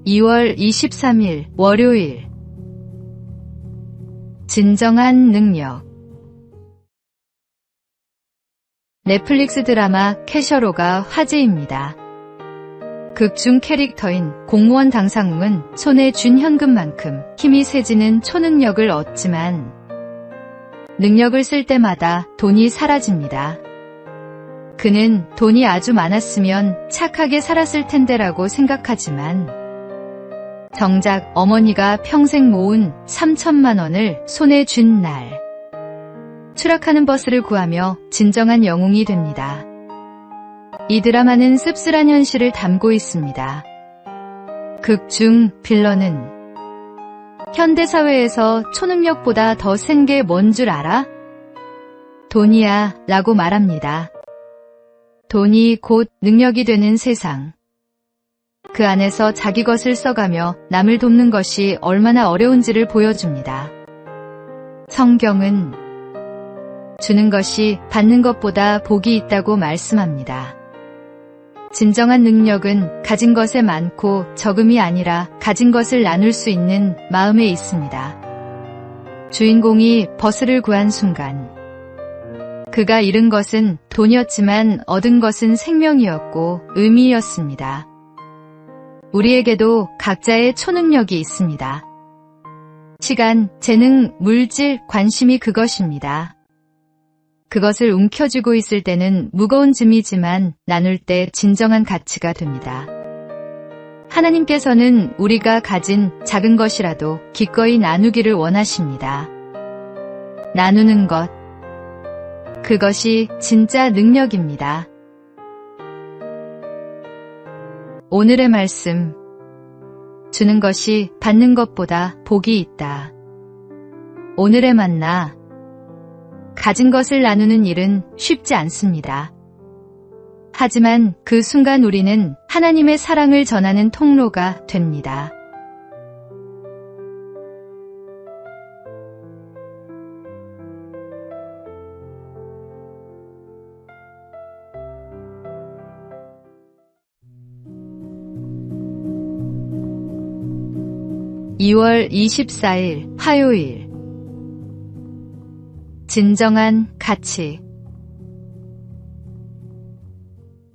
2월 23일 월요일. 진정한 능력. 넷플릭스 드라마 캐셔로가 화제입니다. 극중 캐릭터인 공무원 당상웅은 손에 쥔 현금만큼 힘이 세지는 초능력을 얻지만 능력을 쓸 때마다 돈이 사라집니다. 그는 돈이 아주 많았으면 착하게 살았을 텐데라고 생각하지만 정작 어머니가 평생 모은 3천만 원을 손에 쥔 날, 추락하는 버스를 구하며 진정한 영웅이 됩니다. 이 드라마는 씁쓸한 현실을 담고 있습니다. 극중 빌런은 현대사회에서 초능력보다 더 센 게 뭔 줄 알아? 돈이야 라고 말합니다. 돈이 곧 능력이 되는 세상. 그 안에서 자기 것을 써가며 남을 돕는 것이 얼마나 어려운지를 보여줍니다. 성경은 주는 것이 받는 것보다 복이 있다고 말씀합니다. 진정한 능력은 가진 것에 많고 적음이 아니라 가진 것을 나눌 수 있는 마음에 있습니다. 주인공이 버스를 구한 순간 그가 잃은 것은 돈이었지만 얻은 것은 생명이었고 의미였습니다. 우리에게도 각자의 초능력이 있습니다. 시간, 재능, 물질, 관심이 그것입니다. 그것을 움켜쥐고 있을 때는 무거운 짐이지만 나눌 때 진정한 가치가 됩니다. 하나님께서는 우리가 가진 작은 것이라도 기꺼이 나누기를 원하십니다. 나누는 것, 그것이 진짜 능력입니다. 오늘의 말씀, 주는 것이 받는 것보다 복이 있다. 오늘의 만나, 가진 것을 나누는 일은 쉽지 않습니다. 하지만 그 순간 우리는 하나님의 사랑을 전하는 통로가 됩니다. (2월 24일) 화요일. 진정한 가치.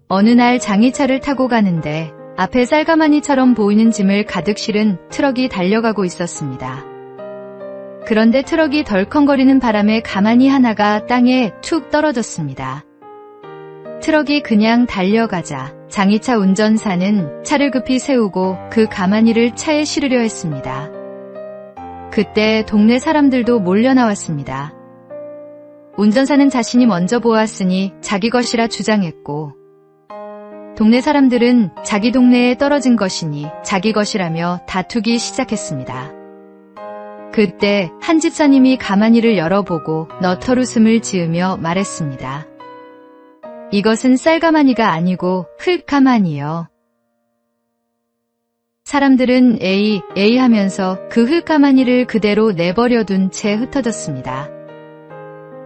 어느 날 장의차를 타고 가는데 앞에 쌀가마니처럼 보이는 짐을 가득 실은 트럭이 달려가고 있었습니다. 그런데 트럭이 덜컹거리는 바람에 가마니 하나가 땅에 툭 떨어졌습니다. 트럭이 그냥 달려가자 장의차 운전사는 차를 급히 세우고 그 가마니를 차에 실으려 했습니다. 그때 동네 사람들도 몰려 나왔습니다. 운전사는 자신이 먼저 보았으니 자기 것이라 주장했고 동네 사람들은 자기 동네에 떨어진 것이니 자기 것이라며 다투기 시작했습니다. 그때 한 집사님이 가마니를 열어보고 너털웃음을 지으며 말했습니다. 이것은 쌀가마니가 아니고 흙가마니요. 사람들은 에이 하면서 그 흙가마니를 그대로 내버려둔 채 흩어졌습니다.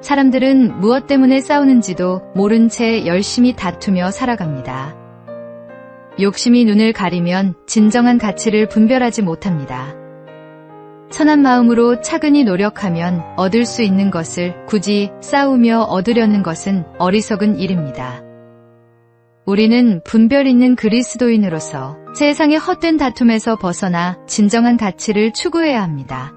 사람들은 무엇 때문에 싸우는지도 모른 채 열심히 다투며 살아갑니다. 욕심이 눈을 가리면 진정한 가치를 분별하지 못합니다. 선한 마음으로 차근히 노력하면 얻을 수 있는 것을 굳이 싸우며 얻으려는 것은 어리석은 일입니다. 우리는 분별 있는 그리스도인으로서 세상의 헛된 다툼에서 벗어나 진정한 가치를 추구해야 합니다.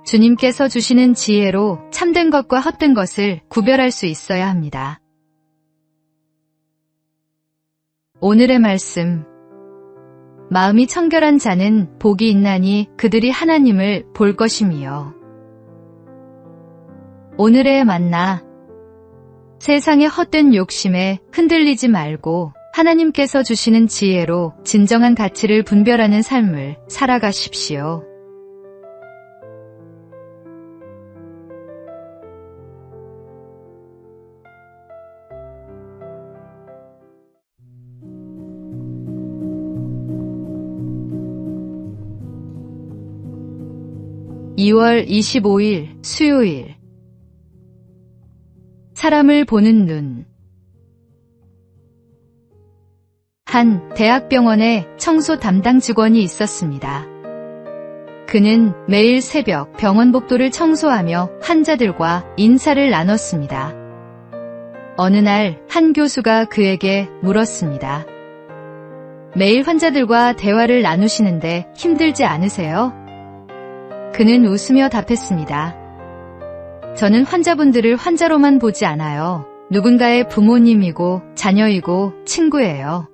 주님께서 주시는 지혜로 참된 것과 헛된 것을 구별할 수 있어야 합니다. 오늘의 말씀, 마음이 청결한 자는 복이 있나니 그들이 하나님을 볼 것임이요. 오늘의 만나, 세상의 헛된 욕심에 흔들리지 말고 하나님께서 주시는 지혜로 진정한 가치를 분별하는 삶을 살아가십시오. (2월 25일) 수요일. 사람을 보는 눈. 한 대학병원에 청소 담당 직원이 있었습니다. 그는 매일 새벽 병원 복도를 청소하며 환자들과 인사를 나눴습니다. 어느 날 한 교수가 그에게 물었습니다. 매일 환자들과 대화를 나누시는데 힘들지 않으세요? 그는 웃으며 답했습니다. 저는 환자분들을 환자로만 보지 않아요. 누군가의 부모님이고 자녀이고 친구예요.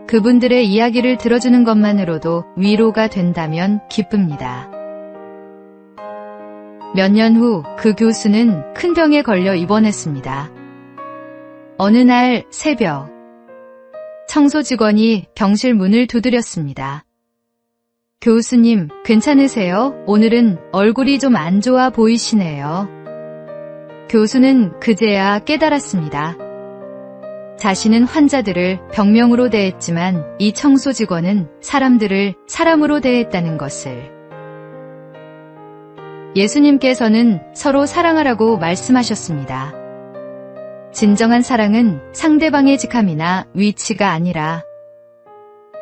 그분들의 이야기를 들어주는 것만으로도 위로가 된다면 기쁩니다. 몇 년 후 그 교수는 큰 병에 걸려 입원했습니다. 어느 날 새벽, 청소 직원이 병실 문을 두드렸습니다. 교수님, 괜찮으세요? 오늘은 얼굴이 좀 안 좋아 보이시네요. 교수는 그제야 깨달았습니다. 자신은 환자들을 병명으로 대했지만 이 청소 직원은 사람들을 사람으로 대했다는 것을. 예수님께서는 서로 사랑하라고 말씀하셨습니다. 진정한 사랑은 상대방의 직함이나 위치가 아니라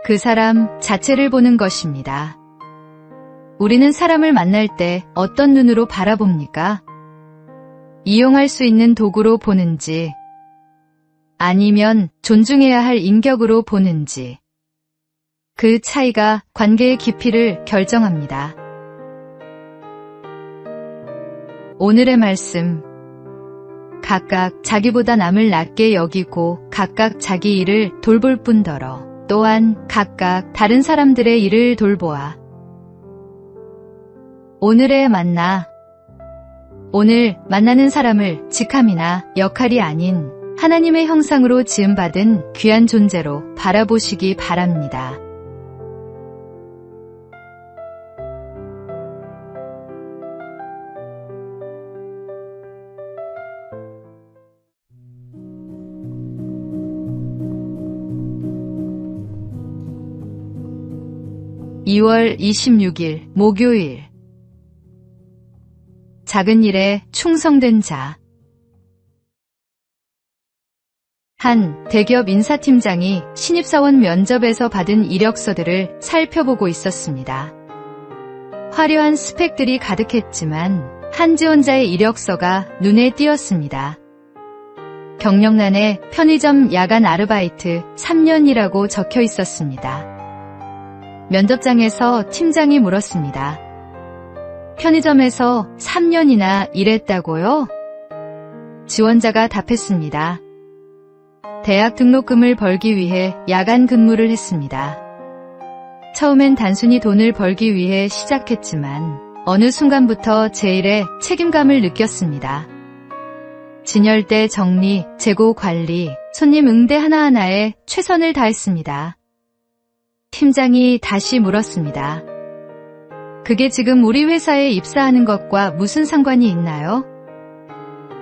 그 사람 자체를 보는 것입니다. 우리는 사람을 만날 때 어떤 눈으로 바라봅니까? 이용할 수 있는 도구로 보는지, 아니면 존중해야 할 인격으로 보는지, 그 차이가 관계의 깊이를 결정합니다. 오늘의 말씀. 각각 자기보다 남을 낮게 여기고 각각 자기 일을 돌볼 뿐더러 또한 각각 다른 사람들의 일을 돌보아. 오늘의 만나. 오늘 만나는 사람을 직함이나 역할이 아닌 하나님의 형상으로 지음받은 귀한 존재로 바라보시기 바랍니다. (2월 26일) 목요일. 작은 일에 충성된 자. 한 대기업 인사팀장이 신입사원 면접에서 받은 이력서들을 살펴보고 있었습니다. 화려한 스펙들이 가득했지만 한 지원자의 이력서가 눈에 띄었습니다. 경력란에 편의점 야간 아르바이트 3년이라고 적혀 있었습니다. 면접장에서 팀장이 물었습니다. 편의점에서 3년이나 일했다고요? 지원자가 답했습니다. 대학 등록금을 벌기 위해 야간 근무를 했습니다. 처음엔 단순히 돈을 벌기 위해 시작했지만 어느 순간부터 제 일에 책임감을 느꼈습니다. 진열대 정리, 재고 관리, 손님 응대 하나하나에 최선을 다했습니다. 팀장이 다시 물었습니다. 그게 지금 우리 회사에 입사하는 것과 무슨 상관이 있나요?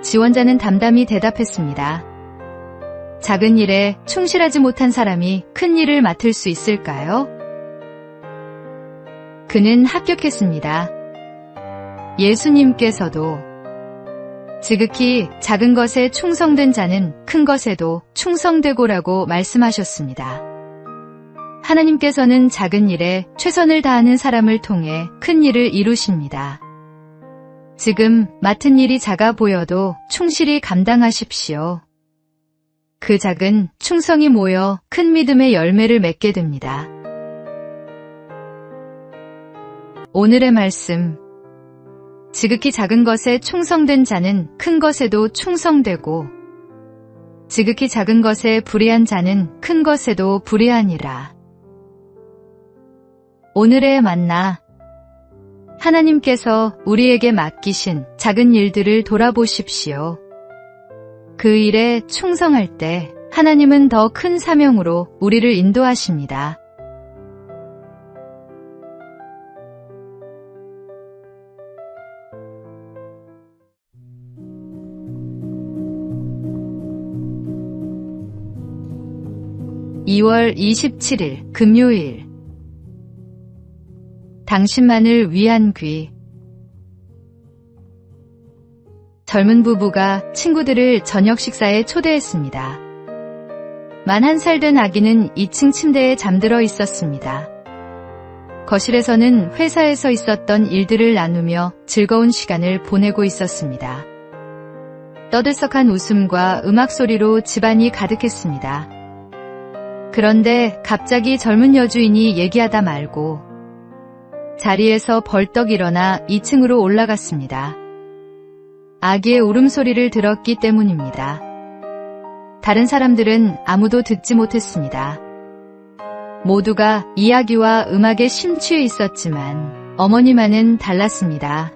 지원자는 담담히 대답했습니다. 작은 일에 충실하지 못한 사람이 큰 일을 맡을 수 있을까요? 그는 합격했습니다. 예수님께서도 지극히 작은 것에 충성된 자는 큰 것에도 충성되고라고 말씀하셨습니다. 하나님께서는 작은 일에 최선을 다하는 사람을 통해 큰 일을 이루십니다. 지금 맡은 일이 작아 보여도 충실히 감당하십시오. 그 작은 충성이 모여 큰 믿음의 열매를 맺게 됩니다. 오늘의 말씀. 지극히 작은 것에 충성된 자는 큰 것에도 충성되고 지극히 작은 것에 불의한 자는 큰 것에도 불의하니라. 오늘의 만나. 하나님께서 우리에게 맡기신 작은 일들을 돌아보십시오. 그 일에 충성할 때 하나님은 더 큰 사명으로 우리를 인도하십니다. (2월 27일) 금요일. 당신만을 위한 귀. 젊은 부부가 친구들을 저녁 식사에 초대했습니다. 만 1살 된 아기는 2층 침대에 잠들어 있었습니다. 거실에서는 회사에서 있었던 일들을 나누며 즐거운 시간을 보내고 있었습니다. 떠들썩한 웃음과 음악 소리로 집안이 가득했습니다. 그런데 갑자기 젊은 여주인이 얘기하다 말고 자리에서 벌떡 일어나 2층으로 올라갔습니다. 아기의 울음소리를 들었기 때문입니다. 다른 사람들은 아무도 듣지 못했습니다. 모두가 이야기와 음악에 심취해 있었지만 어머니만은 달랐습니다.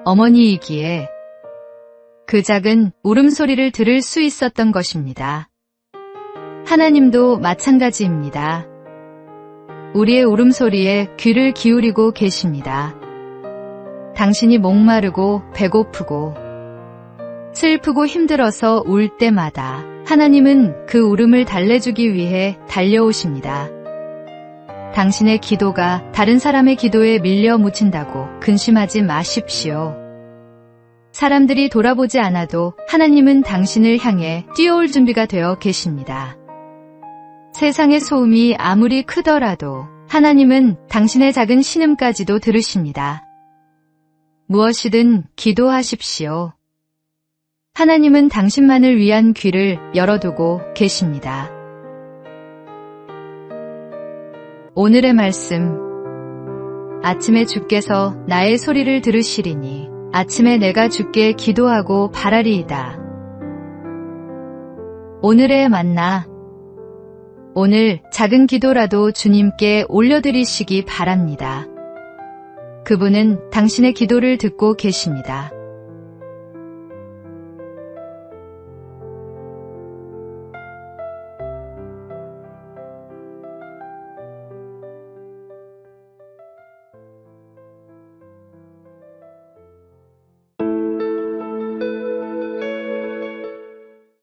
어머니이기에 그 작은 울음소리를 들을 수 있었던 것입니다. 하나님도 마찬가지입니다. 우리의 울음소리에 귀를 기울이고 계십니다. 당신이 목마르고 배고프고 슬프고 힘들어서 울 때마다 하나님은 그 울음을 달래주기 위해 달려오십니다. 당신의 기도가 다른 사람의 기도에 밀려 묻힌다고 근심하지 마십시오. 사람들이 돌아보지 않아도 하나님은 당신을 향해 뛰어올 준비가 되어 계십니다. 세상의 소음이 아무리 크더라도 하나님은 당신의 작은 신음까지도 들으십니다. 무엇이든 기도하십시오. 하나님은 당신만을 위한 귀를 열어두고 계십니다. 오늘의 말씀. 아침에 주께서 나의 소리를 들으시리니 아침에 내가 주께 기도하고 바라리이다. 오늘의 만나. 오늘 작은 기도라도 주님께 올려드리시기 바랍니다. 그분은 당신의 기도를 듣고 계십니다.